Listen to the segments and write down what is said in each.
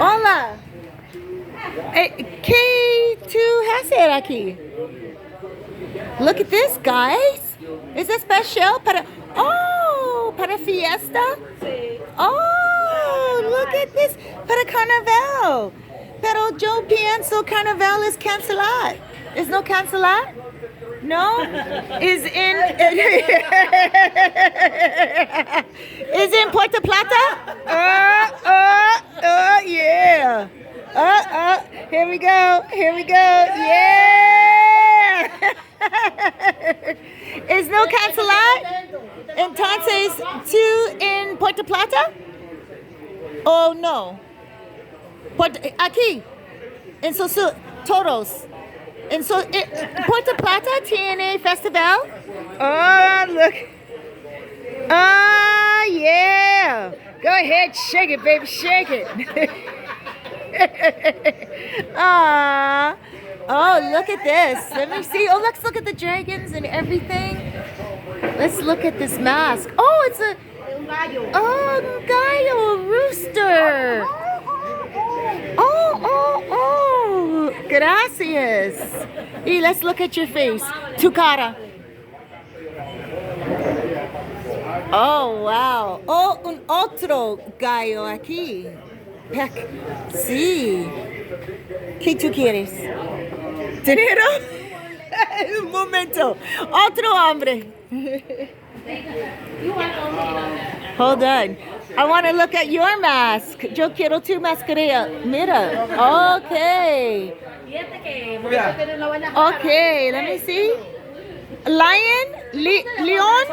Hola. ¿Qué tú haces aquí? Look at this, guys. ¿Es especial para... Oh, para fiesta? Oh, look at this. Para carnaval. Pero yo pienso carnaval es cancelar. ¿Es no cancelar? No? Is in... is in Puerto Plata? Yeah. Here we go. Yeah. Is no cancelar? Entonces, tú en Puerto Plata? Oh, no. Aquí. En Sosua. Todos. Puerto Plata tiene festival? Oh, look. Oh, yeah. Go ahead, shake it, baby, shake it. Aww. Oh, look at this. Let me see. Oh, let's look at the dragons and everything. Let's look at this mask. Oh, it's a... Oh, un gallo, a rooster. Oh. Gracias. Y let's look at your face. Tu cara. Oh, wow. Oh, un otro gallo aquí. Heck, sí. ¿Qué tú quieres? ¿Dinero? Un momento. Otro hombre. Hold on. I want to look at your mask. Yo quiero tu mascarilla. Mira. Okay. Okay, let me see. Lion? Leon?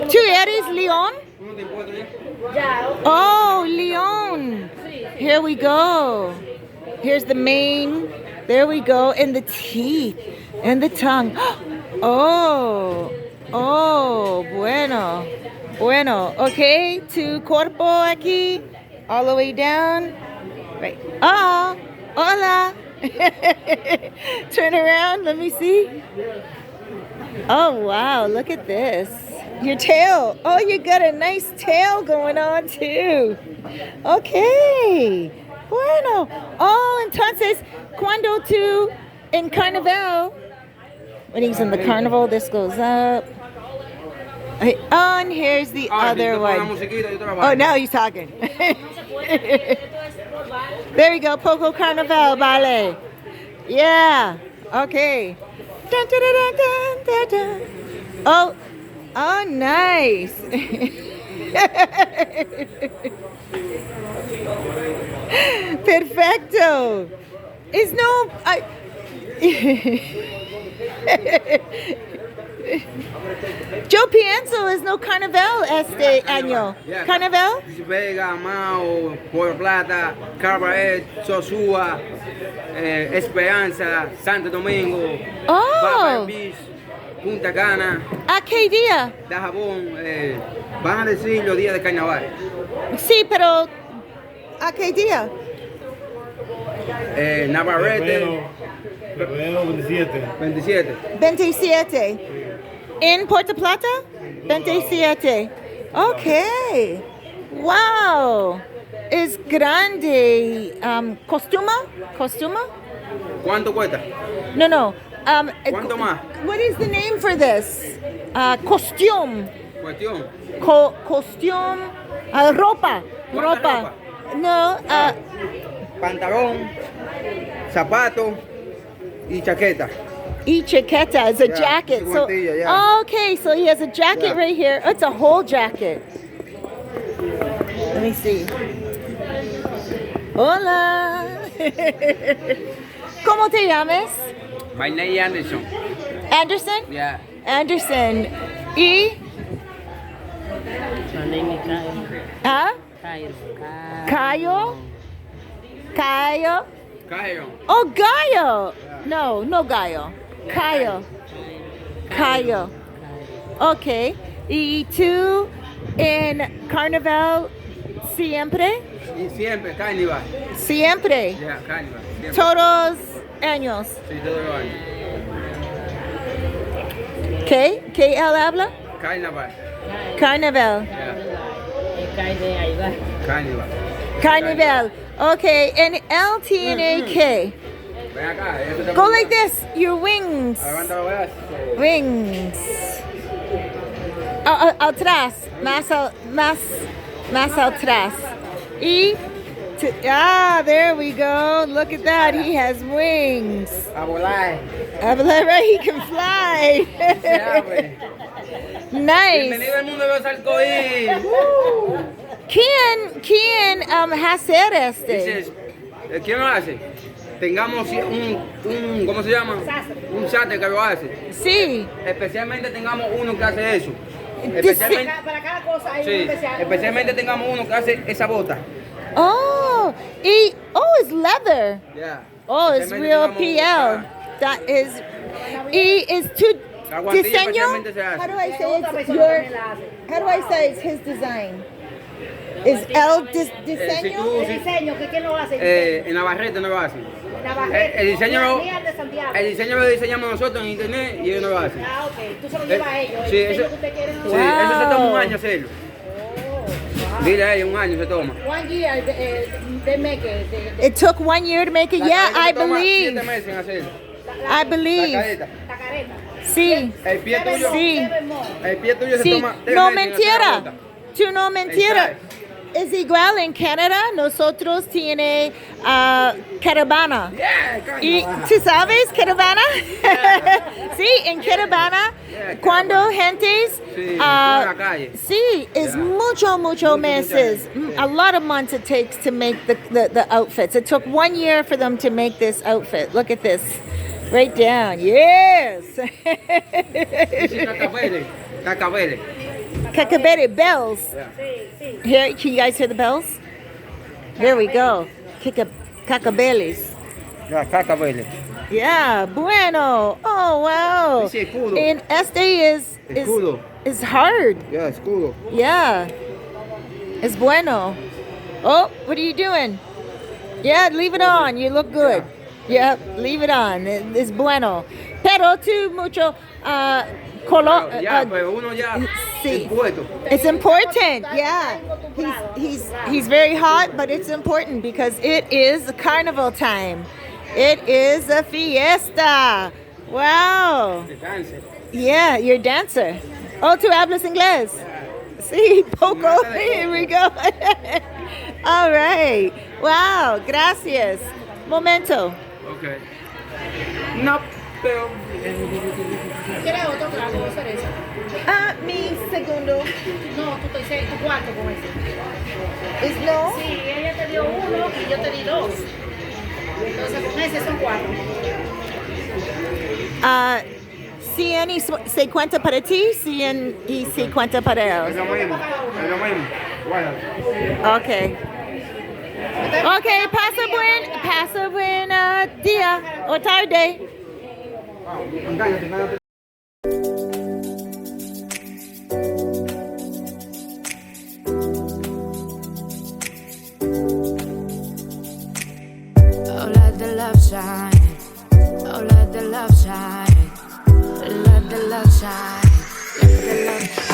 ¿Tú eres Leon? Oh, Leon. Here we go. Here's the mane. There we go. And the teeth. And the tongue. Oh, bueno. Okay, tu cuerpo aquí. All the way down. Right. Oh, hola. Turn around. Let me see. Oh, wow. Look at this. Your tail. Oh, you got a nice tail going on too. Okay. Bueno. Oh, entonces, cuando tú en Carnival, when he's in the carnival, this goes up. Okay, oh, and here's the other one. Oh, now he's talking. There we go. Poco Carnival Ballet. Yeah. Okay. Dun, dun, dun, dun, dun, dun. Oh, nice. Perfecto. It's no... Yo pienso es no carnaval este año. Carnaval? Vega, Mao, Puerto Plata, Cabarete, Sosua, Esperanza, Santo Domingo, Oh. Beach, Punta Cana. ¿A qué día? Dajabón, van a decir los días de carnaval. Sí, pero ¿a qué día? Navarrete. Febrero 27. 27. ¿En Puerto Plata? 27. Ok. Wow. Es grande. ¿Costuma? ¿Cuánto cuesta? No. ¿Cuánto más? What is the name for this? Costume. Cuestión. Costume. Ropa. ropa? No. Pantalón, zapato y chaqueta. Y chaqueta is a Yeah, jacket. it's a So, guantilla, yeah. okay, so he has a jacket Yeah. right here. Oh, it's a whole jacket. Let me see. Hola. ¿Cómo te llamas? My name is Anderson. Anderson? Yeah. Anderson. Y? My name is Kyle. Huh? Kyle. Cayo? Cairo. Oh, Gallo. No Gallo. Cayo. Okay. ¿Y tú en Carnival siempre? Y siempre, Carnival. Siempre. Yeah, Carnival. Siempre. Todos años. Sí, todos los años. ¿Qué? ¿Qué él habla? Carnival. Carnival. Yeah. Kyle de ahí va. Carnival. Carnival. Okay, and L, T, and A, K. Ven acá. eso te Go pongo. like this. Your wings. Levanta los brazos. Wings. Atrás. Más atrás. Y. There we go. Look at that. He has wings. A volar. Right, he can fly. Se abre. Nice. Bienvenido al mundo de los arcoíris. ¿Quién hacer este? Dices, ¿quién lo hace? Tengamos ¿cómo se llama? Un sastre que lo hace. Sí. Especialmente tengamos uno que hace eso. Para cada cosa hay un Sí, especial. especialmente tengamos uno que hace esa bota. Oh, it's leather. Yeah. Oh, it's Especialmente real tengamos- PL. That is. Is to La guantilla diseño. especialmente se hace. How do I say Otra it's persona your? también la hace. How do I say it's his design? Is L Si diseño? tú- El diseño, ¿quién lo hace? en Navarrete no lo hacen. Navarrete. el diseño lo- Mía de Santiago. El diseño lo diseñamos nosotros en internet y ellos no lo hacen. Ah, ok. Tú se lo llevas a ellos. El Sí, diseño eso, que usted quiere. sí, No. Wow. eso se toma un año hacerlo. Oh, wow. Dile a ellos, un año se toma. 1 year they make it. It took 1 year to make it. La Yeah, careta I se toma believe. 7 meses en hacerlo. I La believe. careta. La careta. Sí. El pie tuyo, Sí. el pie tuyo se Sí. toma 3 No meses en hacer la mentira. bota. Tú no mentira. Es igual en Canadá. Nosotros tiene caravana. Yeah, Y coño. tú sabes caravana? Sí, en caravana cuando gentes Sí, en la calle. sí, es Yeah. mucho meses. gente. A lot of months it takes to make the outfits. It took 1 year for them to make this outfit. Look at this. Right down. Yes. Sí, Cacabele. Cacabele. Cabarete bells. Yeah. Sí, sí. Here, can you guys hear the bells? There we go. Cacabeles. Yeah, Cacabele. Yeah, bueno. Oh, wow. Dice escudo. And este Escudo. is hard. Yeah, escudo. Yeah. Es bueno. Oh, what are you doing? Yeah, leave it on. You look good. Yeah, leave it on. Es bueno. Pero tú mucho color. Ya, pero uno ya sí. impuesto. It's important, yeah. He's very hot, but it's important because it is carnival time. It is a fiesta. Wow. Descanse. Yeah, you're a dancer. Oh, tú hablas inglés? Sí, poco. Here we go. All right. Wow, gracias. Momento. Okay. No, pero ¿Quieres otro trago de cereza? Mi segundo. No, tú te dices tu cuarto con ese. ¿Es no? Sí, ella te dio 1 y yo te di 2. Entonces con ese son 4. 100 y 50 para ti, 100 y 50 para es él. lo mismo. Es lo mismo. Bueno. Okay. Okay, pasa buen día o tarde. Engáñate. Oh, let the love shine. Oh, let the love shine. Let the love shine. Let the love